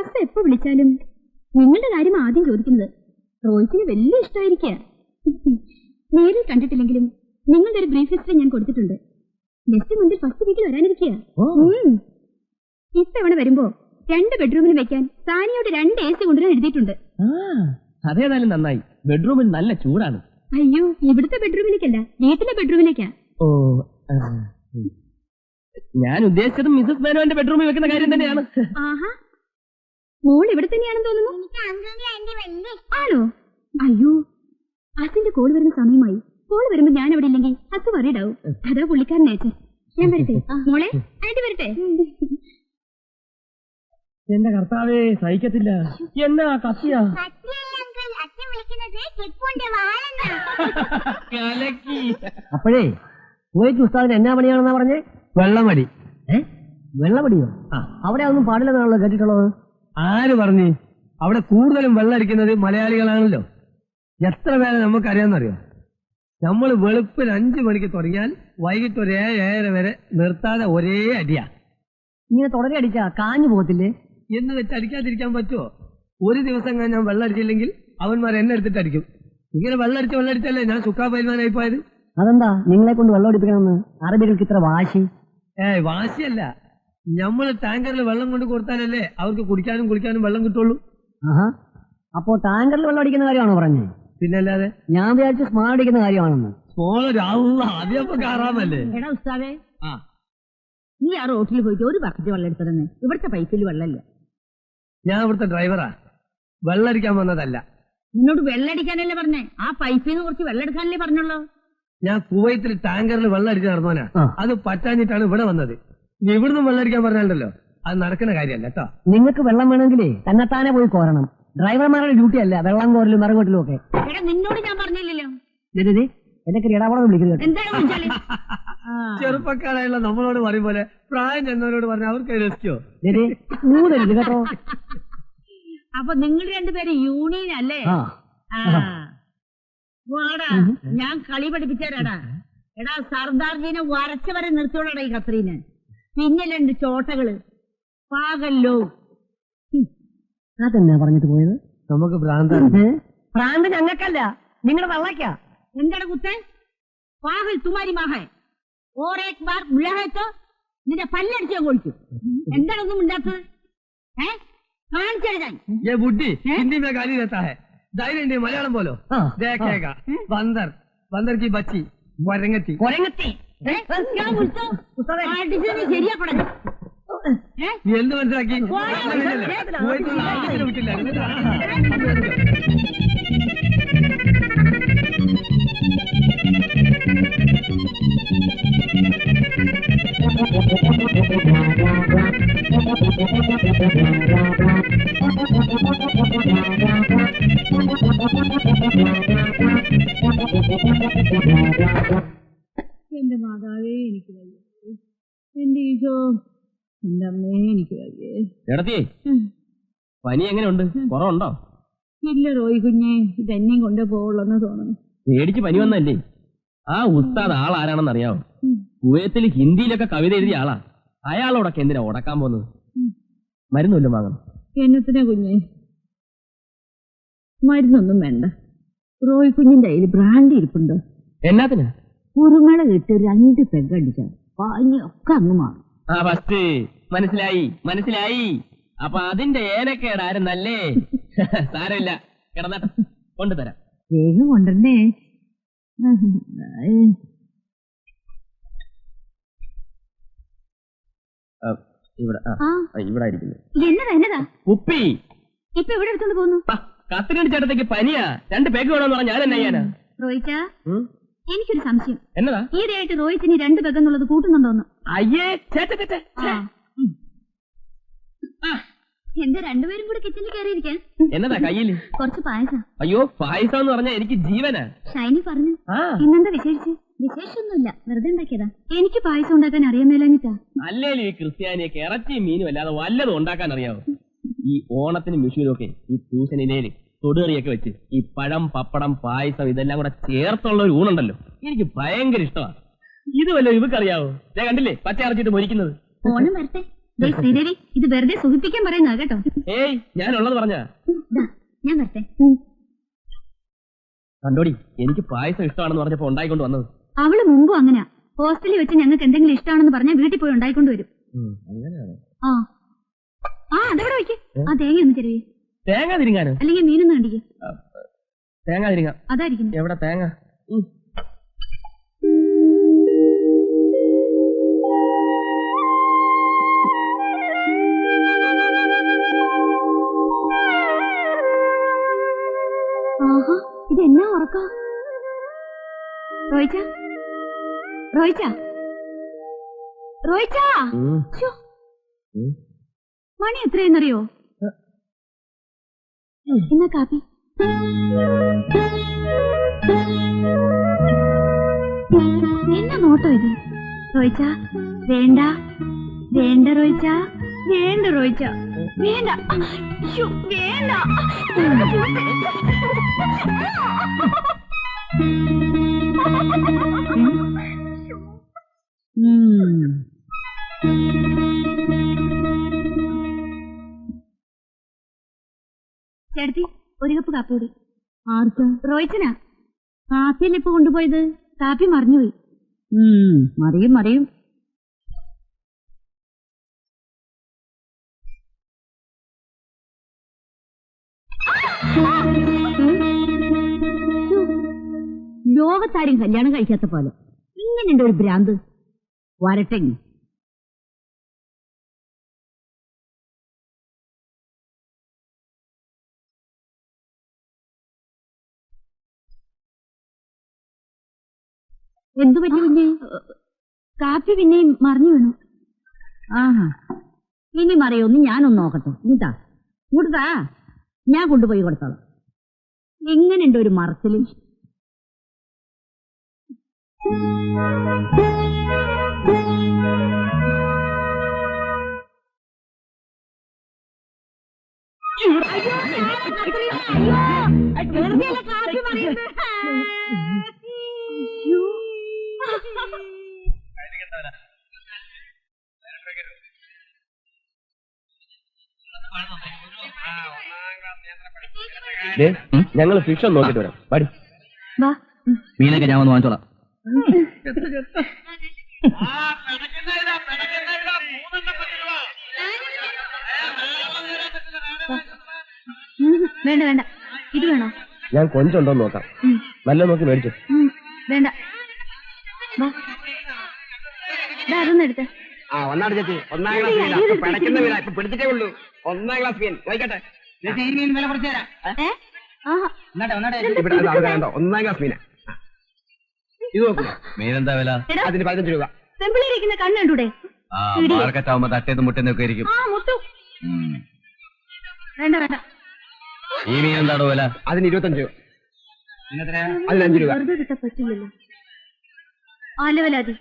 ഹസ് എപ്പോ വിളിച്ചാലും നിങ്ങളുടെ കാര്യം ആദ്യം ചോദിക്കുന്നത്. റോയ്ക്കിന് വലിയ ഇഷ്ടമായിരിക്കുക. നേരിൽ കണ്ടിട്ടില്ലെങ്കിലും നിങ്ങളുടെ ഒരു ബ്രീഫ് ഹിസ്റ്ററി ഞാൻ കൊടുത്തിട്ടുണ്ട്. നെക്സ്റ്റ് മന്തിൽ ഫസ്റ്റ് വീക്കിൽ വരാനിരിക്കുക. ഇത്തവണ വരുമ്പോ 2 ബെഡ്റൂമിൽ വെക്കാൻ സാനിയോട് 2 AC കൊണ്ടുവരാൻ എഴുതിയിട്ടുണ്ട്. അതേതായാലും നന്നായി. ബെഡ്റൂമിൽ നല്ല ചൂടാണ്. അയ്യോ, ഇവിടുത്തെ ബെഡ്റൂമിലേക്കല്ല, വീട്ടിലെ ബെഡ്റൂമിലേക്കാ. ഓ, ഞാൻ ഉദ്ദേശിച്ചത് മിസസ് മേനോന്റെ ബെഡ്റൂമിൽ വെക്കുന്ന കാര്യം തന്നെയാണ്. ആഹാ, മോൾ ഇവിടെ തന്നെയാണെന്ന് തോന്നുന്നു. ആണോ? അയ്യോ, അതിന്റെ കോൾ വരുന്ന സമയമായി. കോൾ വരുമ്പോ ഞാൻ അവിടെ ഇല്ലെങ്കിൽ അത് വറീഡാവും. അതാ പുള്ളിക്കാരൻ നേച്ചർ. ഞാൻ വരട്ടെ മോളെ, ആയിട്ട് വരട്ടെ. എന്റെ കർത്താവേ, സഹിക്കത്തില്ല. എന്നാ കത്തിയാ അപ്പോഴേ കുവൈറ്റ് ഉസ്താദിന് എന്നാ പണിയാണെന്നാ പറഞ്ഞേ? വെള്ളമടി. വെള്ളമടിയോ? അവിടെ ഒന്നും പാടില്ലെന്നാണല്ലോ കേട്ടിട്ടുള്ളത്. ആര് പറഞ്ഞു? അവിടെ കൂടുതലും വെള്ളമടിക്കുന്നത് മലയാളികളാണല്ലോ. എത്ര പേരെ നമുക്കറിയാമെന്നറിയോ? നമ്മൾ വെളുപ്പിൽ 5 മണിക്ക് തുടങ്ങിയാൽ വൈകിട്ട് ഒരു 7-7:30 വരെ നിർത്താതെ ഒരേ അടിയാ. ഇങ്ങനെ തുടരെ അടിച്ചാ കാഞ്ഞു പോകത്തില്ലേ? എന്ന് വെച്ച് അടിക്കാതിരിക്കാൻ പറ്റുമോ? ഒരു ദിവസം ഞാൻ വെള്ളം അടിച്ചില്ലെങ്കിൽ അവന്മാർ എന്നെ എടുത്തിട്ട് അടിക്കും. ഇങ്ങനെ വെള്ളമടിച്ചല്ലേ ഞാൻ സുക്കാ പൈൽവാനായി പോയത്. അതെന്താ നിങ്ങളെ കൊണ്ട് വെള്ളം അടിപ്പിക്കണമെന്ന് അറബികൾക്ക് ഇത്ര വാശി? വാശിയല്ല, നമ്മൾ ടാങ്കറിൽ വെള്ളം കൊണ്ട് കൊടുത്താലല്ലേ അവർക്ക് കുടിക്കാനും കുളിക്കാനും വെള്ളം കിട്ടുള്ളൂ. അപ്പോ ടാങ്കറിൽ വെള്ളം അടിക്കുന്ന കാര്യമാണോ പറഞ്ഞേ? പിന്നല്ലാതെ. ഞാൻ വിചാരിച്ചു സ്മോൾ അടിക്കുന്ന കാര്യമാണെന്ന്. സ്മോൾ ആദ്യമൊക്കെ കാറാമല്ലേ? എടാ ഉസ്താദേ, നീ ആ റോട്ടിൽ പോയിട്ട് ഒരു ബക്കറ്റ് വെള്ളം എടുത്തതെന്ന്. ഇവിടുത്തെ പൈപ്പിൽ വെള്ളമില്ല. ഞാൻ ഇവിടുത്തെ ഡ്രൈവറാ, വെള്ളടിക്കാൻ വന്നതല്ല. നിന്നോട് വെള്ളടിക്കാനല്ലേ പറഞ്ഞേ? ആ പൈപ്പിൽ നിന്ന് കുറച്ച് വെള്ളം എടുക്കാനല്ലേ പറഞ്ഞുള്ളൂ. ഞാൻ കുവൈത്തിൽ ടാങ്കറിൽ വെള്ളം അടിച്ച് നടന്നവനാ. അത് പറ്റാഞ്ഞിട്ടാണ് ഇവിടെ വന്നത്. നീ ഇവിടുന്ന് വെള്ളം അടിക്കാൻ പറഞ്ഞാലല്ലോ അത് നടക്കുന്ന കാര്യമല്ല കേട്ടോ. നിങ്ങൾക്ക് വെള്ളം വേണമെങ്കിലേ തന്നെത്താനെ പോയി കോരണം. ഡ്രൈവർമാരുടെ ഡ്യൂട്ടി അല്ല വെള്ളം കോരലും മറകോട്ടിലും ഒക്കെ. എടാ നിന്നോട് ഞാൻ പറഞ്ഞില്ലല്ലോ. എന്നൊക്കെ ഇടപാടം വിളിക്കുന്നത്. എന്താണ് ചെറുപ്പക്കാരായുള്ള നമ്മളോട് പറയും പോലെ പ്രായം ചെന്നവരോട് പറഞ്ഞ അവർക്ക് രസിക്കോ? കേട്ടോ. അപ്പൊ നിങ്ങൾ 2 പേര് യൂണിയൻ അല്ലേ? വാടാ, ഞാൻ കളി പഠിപ്പിച്ചാരാടാ. എടാ സർദാർജീനെ വരച്ച വരെ നിർത്തിയോടാ ഈ ഖത്രീന്. പിന്നെ 2 ചോട്ടകള് പാകല്ലോ. അതെന്നാ പറഞ്ഞിട്ട് പോയത്? നമുക്ക് ഭ്രാന്താണ്. ഭ്രാന്ത് ഞങ്ങൾക്കല്ല, നിങ്ങളുടെ തള്ളക്കാ. എന്താണ് കുത്തേ? പാകൽ തുമാരി മാഹേ ഓർ ഏക് ബാർ മുഴഹേത്തോ നിന്റെ പല്ലടിച്ച് ഞാൻ കൊഴിക്കും. എന്താണൊന്നും ഉണ്ടാത്തത്? കാണിച്ചെഴുതാൻ ബുദ്ധി ഹിന്ദി മേ ഗാലി ദേത്താ ഹൈ. ധൈര്യം മലയാളം പോലോ ദേഖേഗാ. ബന്ദർ ബന്ദർ കി ബച്ചി കൊരങ്ങത്തി കൊരങ്ങത്തി ശരിയാക്കണം. നീ എന്ത് മനസ്സിലാക്കി? വിട്ടില്ല. എന്റെ മാതാവേ എനിക്ക് വയ്യ, എന്റെ ഈശോ, എന്റെ അമ്മേ എനിക്ക് വയ്യേ. എടത്തി, പനി എങ്ങനെയുണ്ട്? കുറവുണ്ടോ? ഇല്ല റോയി കുഞ്ഞെ, ഇതെന്നെയും കൊണ്ടേ പോവുള്ളെന്ന് തോന്നുന്നു. പേടിച്ച് പനി വന്നല്ലേ? ആ ഉസ്താദ് ആളാരാണെന്ന് അറിയാവോ? കുവൈത്തിൽ ഹിന്ദിയിലൊക്കെ കവിത എഴുതിയ ആളാ. അയാളോടൊക്കെ എന്തിനാ ഉടക്കാൻ പോകുന്നത്? മരുന്നൊല്ലും വാങ്ങണം. എന്നത്തിനാ കുഞ്ഞെ? മരുന്നൊന്നും വേണ്ട. റോയി കുഞ്ഞിന്റെ കയ്യിൽ ബ്രാൻഡി ഇരിപ്പുണ്ടോ? എന്നാത്തിനാ? കുരുമള ഇട്ട് 2 പെഗ് അടിച്ചാൽ പനിയൊക്കെ അങ്ങ് മാറും. ആ ഫസ്റ്റ് മനസ്സിലായി. അപ്പൊ അതിന്റെ ഏനക്കേടായിരുന്നല്ലേ? സാരമില്ല, കിടന്നട്ടെ, കൊണ്ടുതരാം. വേഗം കൊണ്ടേ. ഇവിടെ ഇരിക്കുന്നു. എന്നതാ ഉപ്പി ഇപ്പൊ ഇവിടെ എടുത്തോണ്ട് പോകുന്നു. കത്തിരണ്ട് ചേട്ടത്തേക്ക് പനിയാ. 2 പേക്ക് വേണമെന്ന് പറഞ്ഞാൽ ഞാൻ എന്നാ ചെയ്യാനാ? റോയിച്ച, എനിക്കൊരു സംശയം. എന്നതാ? ഈയിടെയായിട്ട് റോയിച്ചിനി 2 പെഗെന്നുള്ളത് കൂട്ടുന്നുണ്ടോന്ന്? അയ്യേ, എന്താ 2 പേരും കൂടെ കിച്ചണിൽ കയറിയിരിക്കാൻ? എന്നതാ കയ്യില്? കുറച്ച് പായസം. അയ്യോ, പായസം എന്ന് പറഞ്ഞാൽ എനിക്ക് ജീവനാ. ഷൈനി പറഞ്ഞു. ഇന്നെന്താ വിശേഷിച്ച്? വിശേഷമൊന്നുമില്ല, വെറുതെ ഉണ്ടാക്കിയതാ. എനിക്ക് പായസം ഉണ്ടാക്കാൻ അറിയാമേലാഞ്ഞിട്ടാ. അല്ലേലും ഈ ക്രിസ്ത്യാനിയൊക്കെ ഇറച്ചിയും മീനും അല്ലാതെ വല്ലതും ഉണ്ടാക്കാൻ അറിയാവോ? ഈ ഓണത്തിനും വിഷുവിനും ഒക്കെ ഈ ട്യൂഷനിലേല് തൊടുകറിയൊക്കെ വെച്ച് ഈ പഴം, പപ്പടം, പായസം ഇതെല്ലാം കൂടെ ചേർത്തുള്ള ഒരു ഊണുണ്ടല്ലോ, എനിക്ക് ഭയങ്കര ഇഷ്ടമാണ്. ഇത് വല്ലോ ഇവക്കറിയാവോ? ഞാൻ കണ്ടില്ലേ പച്ച അരച്ചിട്ട് മൊരിക്കുന്നത്. ഓണം വരട്ടെ, ശ്രീദേവി ഇത് വെറുതെ സുഖിപ്പിക്കാൻ പറയുന്നതാ കേട്ടോ. ഏയ് ഞാനുള്ളത് പറഞ്ഞ ഞാൻ വരട്ടെ. കണ്ടോടി, എനിക്ക് പായസം ഇഷ്ടമാണെന്ന് പറഞ്ഞപ്പോ ഉണ്ടായിക്കൊണ്ട് വന്നത്. അവള് മുമ്പും അങ്ങനെയാ. ഹോസ്റ്റലിൽ വെച്ച് ഞങ്ങൾക്ക് എന്തെങ്കിലും ഇഷ്ടമാണെന്ന് പറഞ്ഞാൽ വീട്ടിൽ പോയി ഉണ്ടായിക്കൊണ്ട് വരും. അങ്ങനെയാണ്. അതെവിടെ വയ്ക്ക്. ആ തേങ്ങ ഒന്ന് ചെറിയ തേങ്ങ തിരിങ്ങാനോ? അല്ലെങ്കിൽ മീനൊന്നും കണ്ടിക്ക്. തേങ്ങ തിരിങ്ങാം. അതായിരിക്കും. എവിടെ തേങ്ങ? ആഹാ, ഇതെന്നാ ഉറക്ക? റോയിച്ച, റോയിച്ച, റോയിച്ച, മണി എത്രയെന്നറിയോ? എന്നാ കാപ്പി. എന്നാ നോട്ടോ ഇത്? റോയിച്ച, വേണ്ട വേണ്ട റോയിച്ച, വേണ്ട റോയിച്ച, വേണ്ട, വേണ്ട. ചേട്ടത്തി, ഒരു കപ്പ് കാപ്പി കൂടി. ആർക്കാ? റോയിച്ചനാ. കാപ്പിയല്ലേ ഇപ്പൊ കൊണ്ടുപോയത്? കാപ്പി മറിഞ്ഞുപോയി. മറിയും മറിയും. ലോകത്താരും കല്യാണം കഴിക്കാത്ത പോലെ ഇങ്ങനെയുണ്ട് ഒരു ഭ്രാന്ത്. വരട്ടെ. എന്തു പറ്റി പിന്നെ? കാപ്പി പിന്നെയും മറിഞ്ഞു വീണു. ആഹാ, ഇനി മറിയൊന്ന് ഞാനൊന്ന് നോക്കട്ടെ. ഇതാ ഇങ്ങോട്ടാ, ഞാൻ കൊണ്ടുപോയി കൊടുത്തോളാം. എങ്ങനെയുണ്ട് ഒരു മറച്ചില്? ഞങ്ങൾ ഫിഷ് ഒന്ന് നോക്കിട്ട് വരാം. പാടി വാ. മീനൊക്കെ ഞാൻ ഒന്ന് വാങ്ങിച്ചോളാം. വേണ്ട വേണ്ട, ഇത് വേണോ? ഞാൻ കൊഞ്ചുണ്ടോ നോക്കാം. നല്ല നോക്കി മേടിച്ചു. വേണ്ട, അതൊന്നും എടുത്തേ. ഒന്നാണ് ചേച്ചി, 1-ാം ക്ലാസ് മീനാ. പിടയ്ക്കുന്ന മീനാ, ഇപ്പൊ പിടിച്ചിട്ടേ ഉള്ളൂ. 1-ാം ക്ലാസ് മീൻ വായിക്കട്ടെ. ചേച്ചി, ഈ മീൻ വില കുറച്ച് തരാം. ഇവിടെ 1-ാം ക്ലാസ് മീനാ. ഇത് നോക്കൂ. മീനെന്താ വില? അതിന് 15 രൂപ. പെമ്പിളിരിക്കുന്ന കണ്ണ് കണ്ടൂടെ? മാർക്കറ്റാവുമ്പോ തട്ടേത് മുട്ടെന്നൊക്കെ ആയിരിക്കും. വേണ്ട വേണ്ട. ഈ മീൻ എന്താണോ വില? അതിന് 25 രൂപ. അതിന് 5 രൂപ. വെറുതെ കിട്ടാൻ പറ്റില്ലല്ലോ. ആലവലാതി.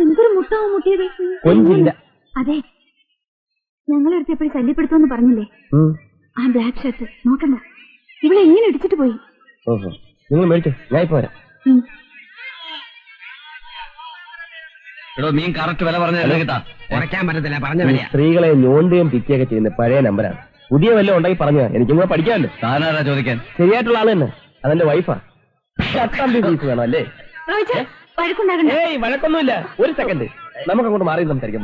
എന്തൊരു മുട്ടാവും മുട്ടിയത്. കൊഞ്ചില്ല. അതെ, ഞങ്ങളെടുത്ത് എപ്പോഴും ശല്യപ്പെടുത്തുമെന്ന് പറഞ്ഞില്ലേ? ആ ബ്ലാക്ക് ഷർട്ട് നോക്കണ്ട, ഇവിടെ എങ്ങനെ ഇടിച്ചിട്ട് പോയി. ഓഹോ, നിങ്ങൾ മേടിച്ചോ, ഞാൻ ഇപ്പൊ വരാം. എടോ, മീൻ കറക്റ്റ് വില പറഞ്ഞ കിട്ടാ. കുറയ്ക്കാൻ പറ്റത്തില്ല, പറഞ്ഞ വില. സ്ത്രീകളെ ഞോണ്ടുകയും പിക്കുകയൊക്കെ ചെയ്യുന്ന പഴയ നമ്പരാണ്. പുതിയ വല്ലതും ഉണ്ടായി പറഞ്ഞ എനിക്കും കൂടെ പഠിക്കാമല്ലോ. താനാരാ ചോദിക്കാൻ? ശരിയായിട്ടുള്ള ആള് തന്നെ, അതെന്റെ വൈഫാ. ഫീസ് വേണം അല്ലേ? വഴക്കുണ്ടാകണ്ട. വഴക്കൊന്നുമില്ല. ഒരു സെക്കൻഡ്, നമുക്ക് അങ്ങോട്ട് മാറി സംസാരിക്കാം.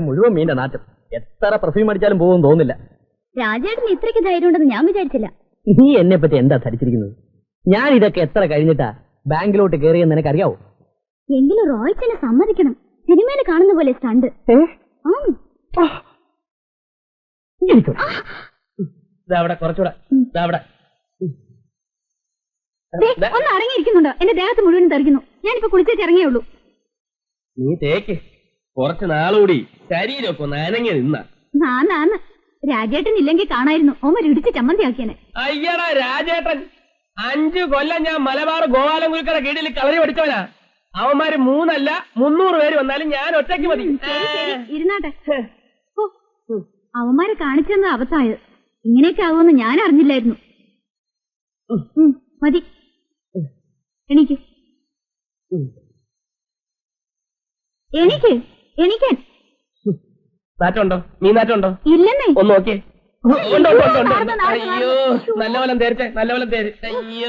മുഴുവൻ മീന്റെ നാറ്റം. എത്ര പെർഫ്യൂം അടിച്ചാലും പോകുമെന്ന് തോന്നുന്നില്ല. രാജേട്ടന് ഇത്രയ്ക്ക് ധൈര്യം ഉണ്ടെന്ന് ഞാൻ വിചാരിച്ചില്ല. നീ എന്നെ പറ്റി എന്താ ധരിച്ചിരിക്കുന്നത്? ഞാൻ ഇതൊക്കെ എത്ര കഴിഞ്ഞിട്ടാ ബാങ്കിലോട്ട് കയറിയെന്ന് നിനക്കറിയാവോ? എങ്കിലും റോയ്ച്ചനെ സമ്മതിക്കണം. സിനിമയിൽ കാണുന്ന പോലെ സ്റ്റണ്ട്. കുറച്ചുകൂടെ ഒന്ന് അടങ്ങിയിരിക്കുന്നുണ്ടോ? എന്റെ ദേഹത്ത് മുഴുവൻ തെറിക്കുന്നു. ഞാനിപ്പോ കുളിച്ചേച്ച് ഇറങ്ങിയേ ഉള്ളൂ. നീ തേക്ക്. കുറച്ച് നാളുകൂടി ശരീരമൊക്കെ ഒന്ന് അനങ്ങി നിന്ന. നാന്ന് രാജേട്ടൻ ഇല്ലെങ്കിൽ കാണായിരുന്നു. ഓമർ ഇടിച്ച് ചമ്മന്തിയാക്കിയനെ. അയ്യടാ രാജേട്ടൻ, 5 കൊല്ലം ഞാൻ മലബാർ ഗോപാലൻകുൽക്കയുടെ കീഴിൽ കളരി പഠിച്ചവനാ. അവന്മാര് 3 അല്ല 300 പേര് വന്നാലും ഞാൻ ഒറ്റയ്ക്ക് മതി. ഇരുന്നാട്ടെ. അവന്മാരെ കാണിച്ചെന്ന് അബദ്ധമായത്. ഇങ്ങനെയൊക്കെ ആകുമെന്ന് ഞാൻ അറിഞ്ഞില്ലായിരുന്നു. മതി, എണീക്ക് എണീക്ക് എണീക്കാൻ. നാറ്റുണ്ടോ? നീ നാറ്റുണ്ടോ? ഇല്ലെന്നേ. ഒന്ന് നോക്കിയേ. അയ്യോ, നല്ല പോലെ തേർച്ചേ, നല്ല പോലെ തേര്. അയ്യോ.